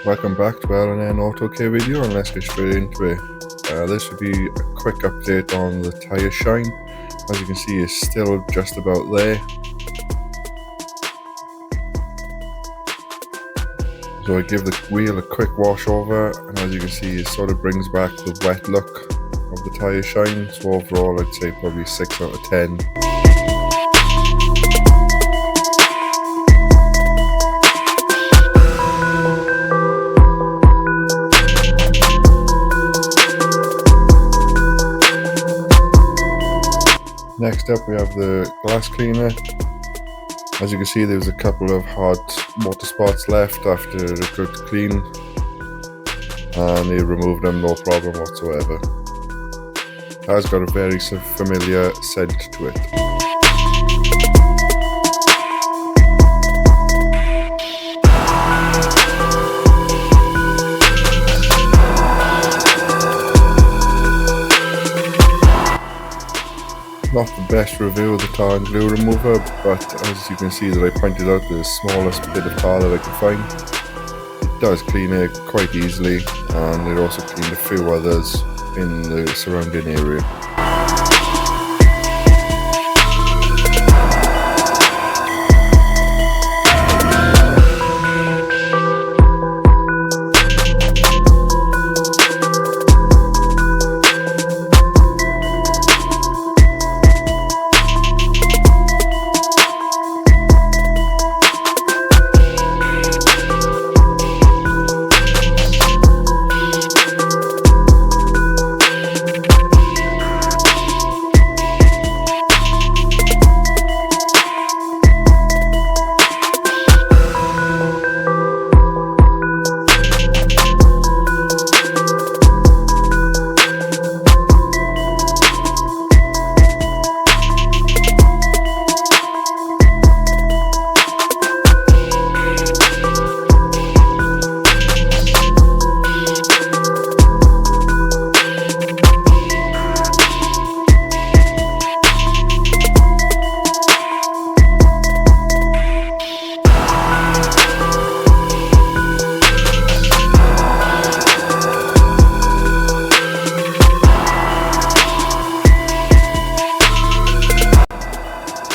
Welcome back to L N Autocare video, and let's get straight into it. This would be a quick update on the tyre shine. As you can see, it's still just about there. So I give the wheel a quick wash over, and as you can see, it sort of brings back the wet look of the tyre shine. So overall, I'd say probably 6 out of 10. Next up we have the glass cleaner. As you can see, there's a couple of hard water spots left after a good clean, and they removed them no problem whatsoever. It has got a very familiar scent to it. Not the best review of the tar and glue remover, but as you can see that I pointed out the smallest bit of tar that I could find. It does clean it quite easily, and it also cleaned a few others in the surrounding area.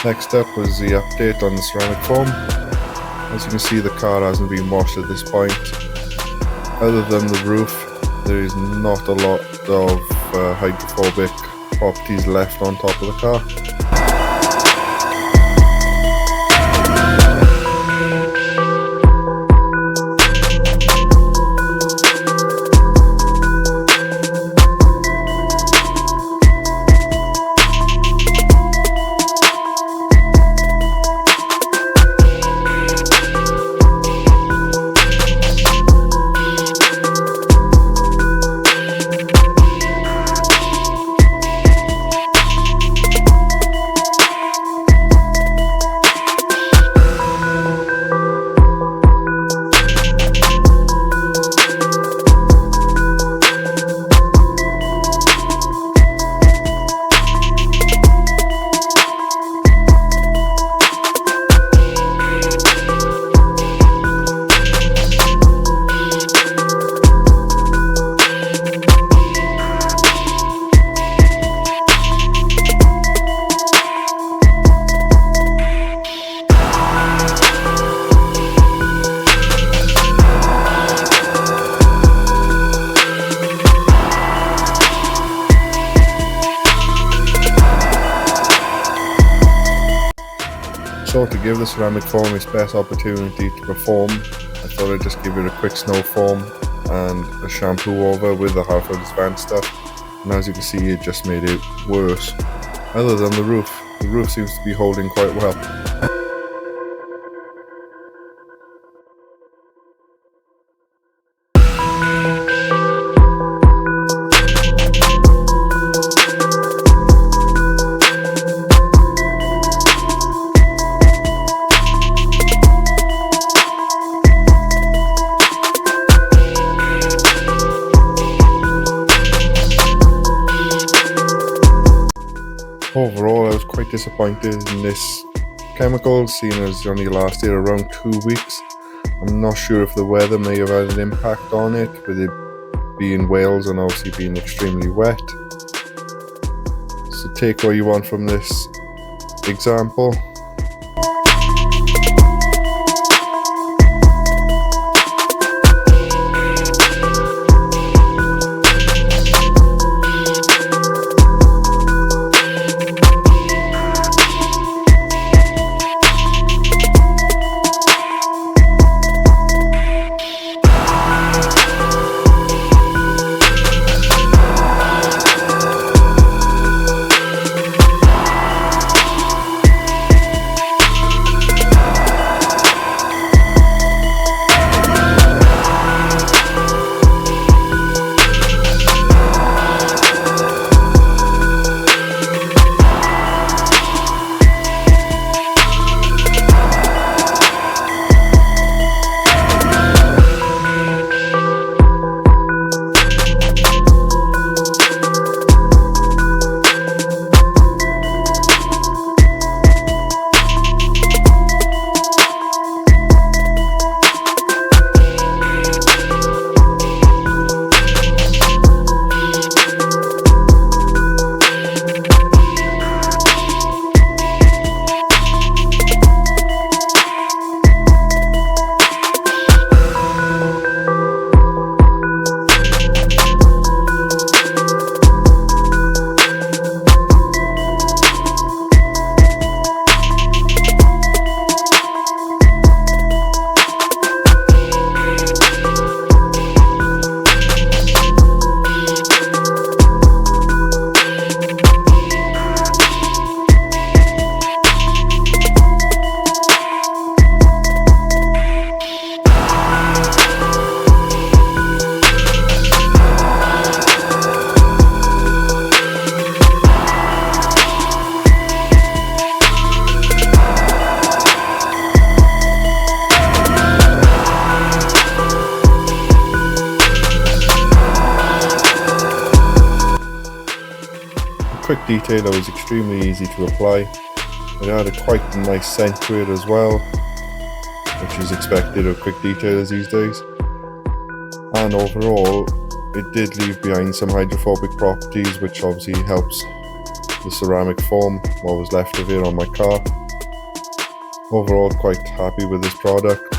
Next up was the update on the ceramic foam. As you can see, the car hasn't been washed at this point. Other than the roof, there is not a lot of hydrophobic properties left on top of the car. So to give the ceramic foam its best opportunity to perform, I thought I'd just give it a quick snow foam and a shampoo over with the Halfords Advanced stuff, and as you can see, it just made it worse. Other than the roof seems to be holding quite well. Overall, I was quite disappointed in this chemical, seeing as it only lasted around 2 weeks, I'm not sure if the weather may have had an impact on it, with it being Wales and obviously being extremely wet. So take what you want from this example. Quick detailer was extremely easy to apply. It had quite a nice scent to it as well, which is expected of quick detailers these days. And overall, it did leave behind some hydrophobic properties, which obviously helps the ceramic foam, what was left of it on my car. Overall, quite happy with this product.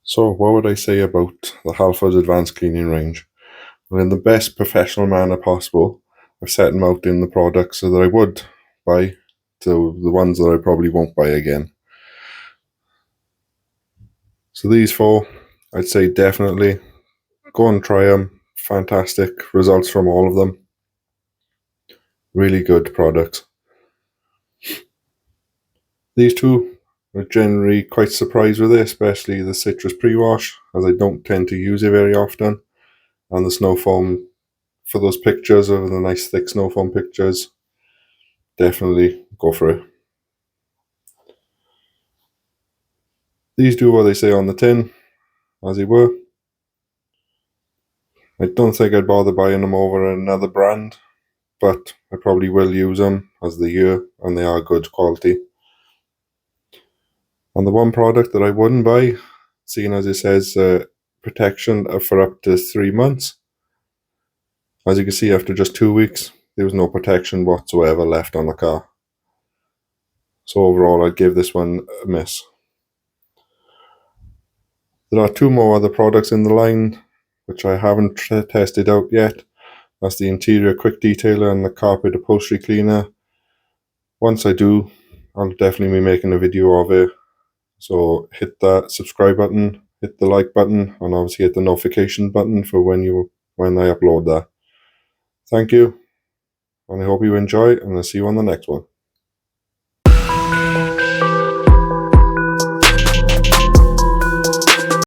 So what would I say about the Halfords Advanced Cleaning range? Well, in the best professional manner possible, I've set them out in the products so that I would buy to the ones that I probably won't buy again. So these four, I'd say definitely go and try them. Fantastic results from all of them. Really good products. These two are generally quite surprised with it, especially the citrus pre-wash, as I don't tend to use it very often. And the snow foam for those pictures of the nice thick snow foam pictures, definitely go for it. These do what they say on the tin, as they were. I don't think I'd bother buying them over another brand, but I probably will use them as the year, and they are good quality. And the one product that I wouldn't buy, seeing as it says protection for up to 3 months, as you can see, after just 2 weeks, there was no protection whatsoever left on the car. So overall, I'd give this one a miss. There are two more other products in the line which I haven't tested out yet. That's the interior quick detailer and the carpet upholstery cleaner. Once I do, I'll definitely be making a video of it. So hit that subscribe button, hit the like button, and obviously hit the notification button for when I upload that. Thank you. And I hope you enjoy, and I'll see you on the next one.